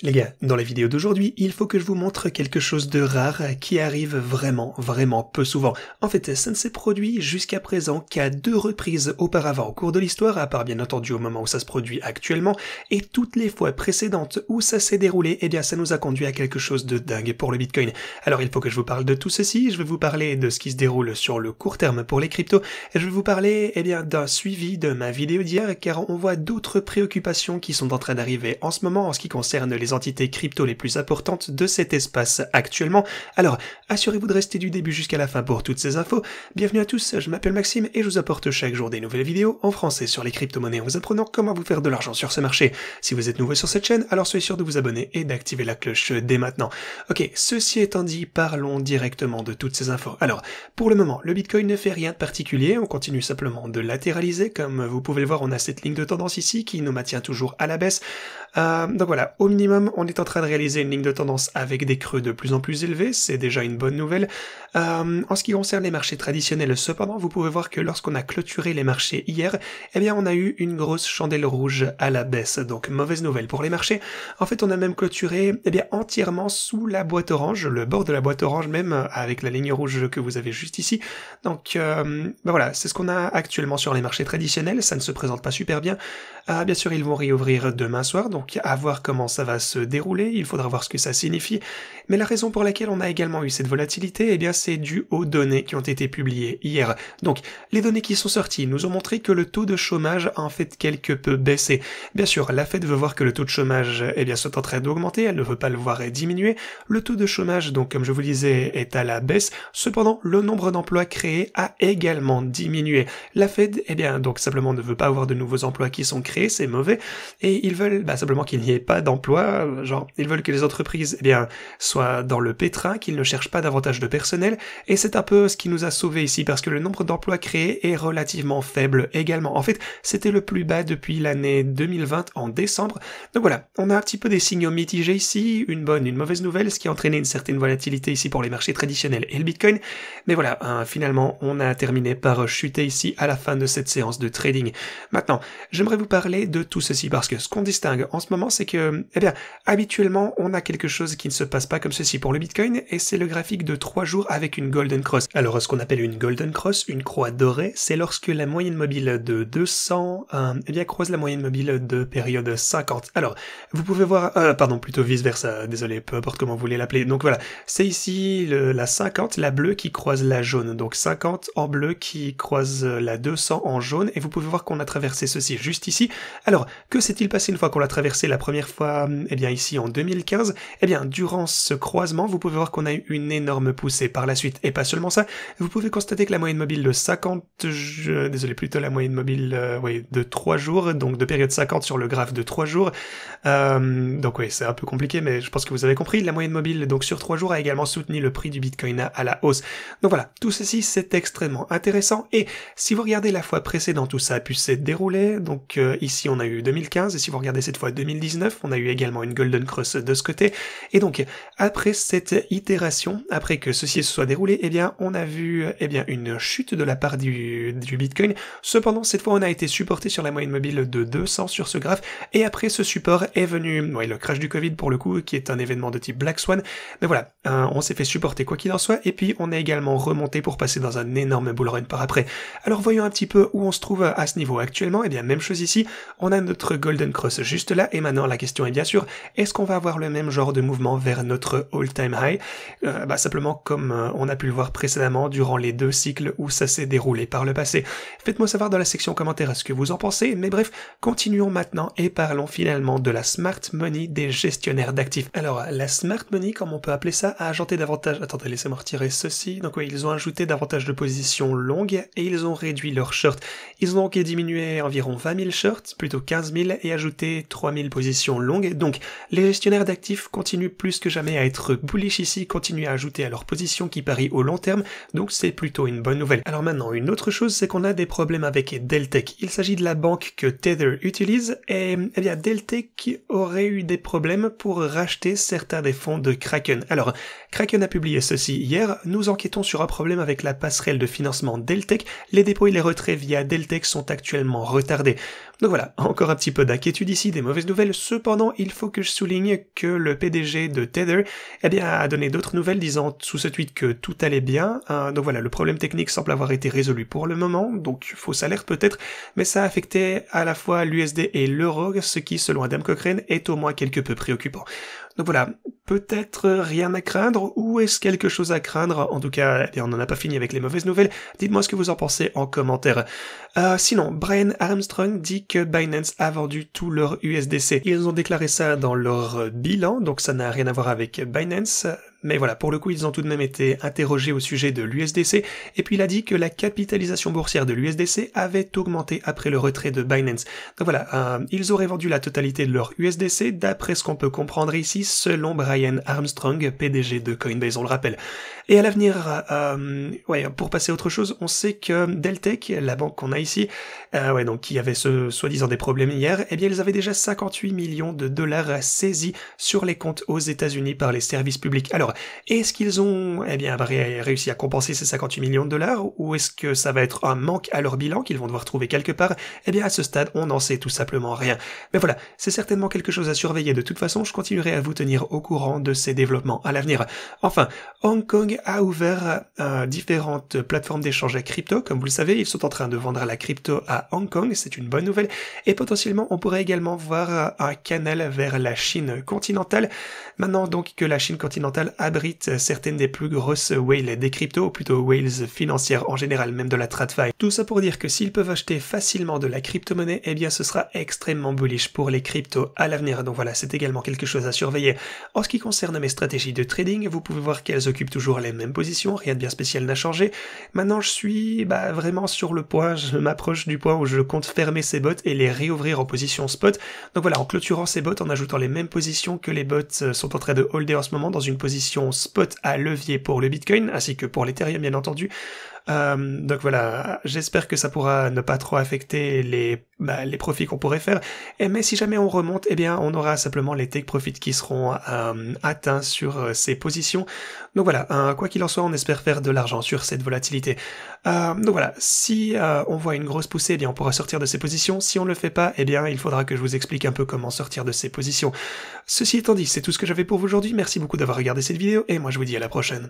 Les gars, dans la vidéo d'aujourd'hui, il faut que je vous montre quelque chose de rare qui arrive vraiment peu souvent. En fait, ça ne s'est produit jusqu'à présent qu'à 2 reprises auparavant au cours de l'histoire, à part bien entendu au moment où ça se produit actuellement, et toutes les fois précédentes où ça s'est déroulé, eh bien ça nous a conduit à quelque chose de dingue pour le Bitcoin. Alors il faut que je vous parle de tout ceci, je vais vous parler de ce qui se déroule sur le court terme pour les cryptos, et je vais vous parler d'un suivi de ma vidéo d'hier, car on voit d'autres préoccupations qui sont en train d'arriver en ce moment en ce qui concerne les entités crypto les plus importantes de cet espace actuellement. Alors, assurez-vous de rester du début jusqu'à la fin pour toutes ces infos. Bienvenue à tous, je m'appelle Maxime et je vous apporte chaque jour des nouvelles vidéos en français sur les crypto-monnaies en vous apprenant comment vous faire de l'argent sur ce marché. Si vous êtes nouveau sur cette chaîne, alors soyez sûr de vous abonner et d'activer la cloche dès maintenant. Ok, ceci étant dit, parlons directement de toutes ces infos. Alors, pour le moment, le Bitcoin ne fait rien de particulier, on continue simplement de latéraliser. Comme vous pouvez le voir, on a cette ligne de tendance ici qui nous maintient toujours à la baisse. Donc voilà, au minimum, on est en train de réaliser une ligne de tendance avec des creux de plus en plus élevés, c'est déjà une bonne nouvelle. En ce qui concerne les marchés traditionnels, cependant, vous pouvez voir que lorsqu'on a clôturé les marchés hier, eh bien on a eu une grosse chandelle rouge à la baisse, donc mauvaise nouvelle pour les marchés. En fait, on a même clôturé entièrement sous la boîte orange, le bord de la boîte orange même, avec la ligne rouge que vous avez juste ici. Donc voilà, c'est ce qu'on a actuellement sur les marchés traditionnels, ça ne se présente pas super bien. Bien sûr, ils vont réouvrir demain soir, donc à voir comment ça va se dérouler, il faudra voir ce que ça signifie. Mais la raison pour laquelle on a également eu cette volatilité, eh bien c'est dû aux données qui ont été publiées hier. Donc, les données qui sont sorties nous ont montré que le taux de chômage a en fait quelque peu baissé. Bien sûr, la Fed veut voir que le taux de chômage soit en train d'augmenter, elle ne veut pas le voir diminuer. Le taux de chômage, donc comme je vous le disais, est à la baisse. Cependant, le nombre d'emplois créés a également diminué. La Fed, donc simplement ne veut pas avoir de nouveaux emplois qui sont créés, c'est mauvais, et ils veulent simplement qu'il n'y ait pas d'emploi, genre ils veulent que les entreprises soient dans le pétrin, qu'ils ne cherchent pas davantage de personnel, et c'est un peu ce qui nous a sauvés ici, parce que le nombre d'emplois créés est relativement faible également. En fait, c'était le plus bas depuis l'année 2020 en décembre, donc voilà, on a un petit peu des signaux mitigés ici, une bonne, une mauvaise nouvelle, ce qui a entraîné une certaine volatilité ici pour les marchés traditionnels et le Bitcoin, mais voilà, finalement on a terminé par chuter ici à la fin de cette séance de trading. Maintenant, j'aimerais vous parler de tout ceci, parce que ce qu'on distingue en ce moment, c'est que, habituellement, on a quelque chose qui ne se passe pas comme ceci pour le Bitcoin, et c'est le graphique de 3 jours avec une Golden Cross. Alors, ce qu'on appelle une Golden Cross, une croix dorée, c'est lorsque la moyenne mobile de 200, croise la moyenne mobile de période 50. Alors, vous pouvez voir, plutôt vice-versa, désolé, peu importe comment vous voulez l'appeler. Donc voilà, c'est ici la 50, la bleue qui croise la jaune, donc 50 en bleu qui croise la 200 en jaune, et vous pouvez voir qu'on a traversé ceci juste ici. Alors, que s'est-il passé une fois qu'on l'a traversé la première fois, ici en 2015? Durant ce croisement, vous pouvez voir qu'on a eu une énorme poussée par la suite. Et pas seulement ça, vous pouvez constater que la moyenne mobile de 50, la moyenne mobile de 3 jours, donc de période 50 sur le graphe de 3 jours. Donc oui, c'est un peu compliqué, mais je pense que vous avez compris. La moyenne mobile, donc sur 3 jours, a également soutenu le prix du Bitcoin à la hausse. Donc voilà, tout ceci, c'est extrêmement intéressant. Et si vous regardez la fois précédente où ça a pu se dérouler, donc ici on a eu 2015, et si vous regardez cette fois 2019, on a eu également une Golden Cross de ce côté. Et donc, après cette itération, après que ceci se soit déroulé, on a vu une chute de la part du Bitcoin. Cependant, cette fois, on a été supporté sur la moyenne mobile de 200 sur ce graphe, et après ce support est venu, le crash du Covid pour le coup, qui est un événement de type Black Swan. Mais voilà, on s'est fait supporter quoi qu'il en soit, et puis on a également remonté pour passer dans un énorme bull run par après. Alors voyons un petit peu où on se trouve à ce niveau actuellement. Même chose ici, on a notre Golden Cross juste là, et maintenant la question est bien sûr, est-ce qu'on va avoir le même genre de mouvement vers notre all-time high? Simplement comme on a pu le voir précédemment durant les 2 cycles où ça s'est déroulé par le passé. Faites-moi savoir dans la section commentaire ce que vous en pensez, mais bref, continuons maintenant et parlons finalement de la smart money des gestionnaires d'actifs. Alors, la smart money, comme on peut appeler ça, a ajouté davantage... Attendez, laissez-moi retirer ceci. Donc oui, ils ont ajouté davantage de positions longues et ils ont réduit leurs shorts. Ils ont donc diminué environ 20 000 shorts, plutôt 15 000, et ajouté 3 000 positions longues. Donc, les gestionnaires d'actifs continuent plus que jamais à être bullish ici, continuent à ajouter à leurs positions qui parient au long terme, donc c'est plutôt une bonne nouvelle. Alors maintenant, une autre chose, c'est qu'on a des problèmes avec Deltec. Il s'agit de la banque que Tether utilise, et Deltec aurait eu des problèmes pour racheter certains des fonds de Kraken. Alors, Kraken a publié ceci hier, nous enquêtons sur un problème avec la passerelle de financement Deltec, les dépôts et les retraits via Deltec sont actuellement retardés. Donc voilà, encore un petit peu d'inquiétude ici, des mauvaises nouvelles. Cependant, il faut que je souligne que le PDG de Tether, eh bien, a donné d'autres nouvelles disant sous ce tweet que tout allait bien. Donc voilà, le problème technique semble avoir été résolu pour le moment, donc fausse alerte peut-être, mais ça affectait à la fois l'USD et l'euro, ce qui, selon Adam Cochrane, est au moins quelque peu préoccupant. Donc voilà, peut-être rien à craindre, ou est-ce quelque chose à craindre? En tout cas, eh bien, on n'en a pas fini avec les mauvaises nouvelles. Dites-moi ce que vous en pensez en commentaire. Sinon, Brian Armstrong dit que Binance a vendu tout leur USDC. Ils ont déclaré ça dans leur bilan, donc ça n'a rien à voir avec Binance. Mais voilà, pour le coup, ils ont tout de même été interrogés au sujet de l'USDC, et puis il a dit que la capitalisation boursière de l'USDC avait augmenté après le retrait de Binance. Donc voilà, ils auraient vendu la totalité de leur USDC, d'après ce qu'on peut comprendre ici, selon Brian Armstrong, PDG de Coinbase, on le rappelle. Et à l'avenir, pour passer à autre chose, on sait que Deltec, la banque qu'on a ici, donc qui avait soi-disant des problèmes hier, eh bien ils avaient déjà 58 millions de dollars saisis sur les comptes aux États-Unis par les services publics. Alors, est-ce qu'ils ont réussi à compenser ces 58 millions de dollars, ou est-ce que ça va être un manque à leur bilan qu'ils vont devoir trouver quelque part? Eh bien à ce stade, on n'en sait tout simplement rien. Mais voilà, c'est certainement quelque chose à surveiller. De toute façon, je continuerai à vous tenir au courant de ces développements à l'avenir. Enfin, Hong Kong a ouvert différentes plateformes d'échange à crypto. Comme vous le savez, ils sont en train de vendre la crypto à Hong Kong, c'est une bonne nouvelle. Et potentiellement, on pourrait également voir un canal vers la Chine continentale. Maintenant donc que la Chine continentale abrite certaines des plus grosses whales des cryptos, ou plutôt whales financières en général, même de la TradFi. Tout ça pour dire que s'ils peuvent acheter facilement de la crypto-monnaie, eh bien ce sera extrêmement bullish pour les cryptos à l'avenir. Donc voilà, c'est également quelque chose à surveiller. En ce qui concerne mes stratégies de trading, vous pouvez voir qu'elles occupent toujours les mêmes positions, rien de bien spécial n'a changé. Maintenant je suis vraiment sur le point, je m'approche du point où je compte fermer ces bots et les réouvrir en position spot. Donc voilà, en clôturant ces bots, en ajoutant les mêmes positions que les bots sont en train de holder en ce moment dans une position spot à levier pour le Bitcoin, ainsi que pour l'Ethereum bien entendu. Donc voilà, j'espère que ça pourra ne pas trop affecter les profits qu'on pourrait faire. Mais si jamais on remonte, eh bien on aura simplement les take profits qui seront atteints sur ces positions. Donc voilà, quoi qu'il en soit, on espère faire de l'argent sur cette volatilité. Donc voilà, si on voit une grosse poussée, eh bien on pourra sortir de ces positions. Si on ne le fait pas, eh bien il faudra que je vous explique un peu comment sortir de ces positions. Ceci étant dit, c'est tout ce que j'avais pour vous aujourd'hui. Merci beaucoup d'avoir regardé cette vidéo et moi je vous dis à la prochaine.